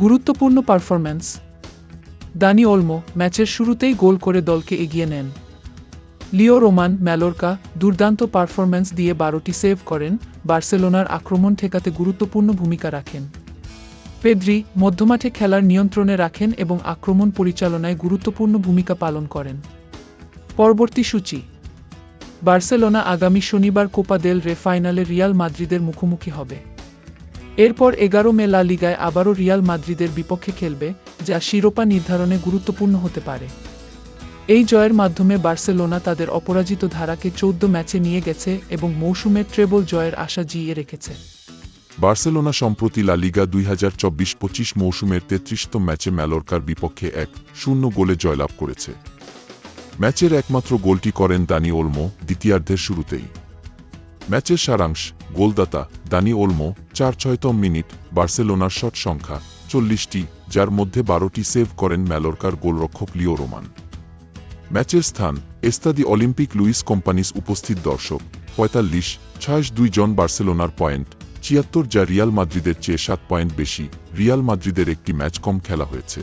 গুরুত্বপূর্ণ performance. Dani Olmo ম্যাচের শুরুতেই গোল করে দলকে এগিয়ে নেন। লিও রোমান ম্যালোর্কা দুর্দান্ত পারফরম্যান্স দিয়ে 12টি সেভ করেন, বার্সেলোনার আক্রমণ ঠেকাতে গুরুত্বপূর্ণ ভূমিকা রাখেন। পেদ্রি মধ্যমাঠে খেলার নিয়ন্ত্রণে রাখেন এবং আক্রমণ পরিচালনায় গুরুত্বপূর্ণ ভূমিকা পালন করেন। পরবর্তী সূচি। বার্সেলোনা আগামী শনিবার কোপা দেল রে ফাইনালে রিয়াল মাদ্রিদের মুখোমুখি হবে। এরপর 11 মে লা লিগায় আবারও রিয়াল মাদ্রিদের বিপক্ষে খেলবে, যা শিরোপা নির্ধারণে গুরুত্বপূর্ণ হতে পারে। এই জয়ের মাধ্যমে বার্সেলোনা তাদের অপরাজিত ধারাকে 14 ম্যাচে নিয়ে গেছে এবং মৌসুমের ট্রেবল জয়ের আশা জিইয়ে রেখেছে। বার্সেলোনা সম্প্রতি লা লিগা 2024-25 মৌসুমের 33তম ম্যাচে ম্যালোর্কার বিপক্ষে 1-0 গোলে জয়লাভ করেছে। ম্যাচের একমাত্র গোলটি করেন দানি ওলমো দ্বিতীয়ার্ধের শুরুতেই। ম্যাচের সারাংশ। গোলদাতা দানি ওলমো 4/6তম মিনিট। বার্সেলোনার শট সংখ্যা 40টি, যার মধ্যে 12টি সেভ করেন ম্যালোর্কার গোলরক্ষক লিও রোমান। ম্যাচের স্থান এস্তাদি অলিম্পিক লুইস কোম্পানিস। উপস্থিত দর্শক 45,62 জন। বার্সেলোনার পয়েন্ট 76, যা রিয়াল মাদ্রিদের চেয়ে 7 পয়েন্ট বেশি। রিয়াল মাদ্রিদের একটি ম্যাচ কম খেলা হয়েছে।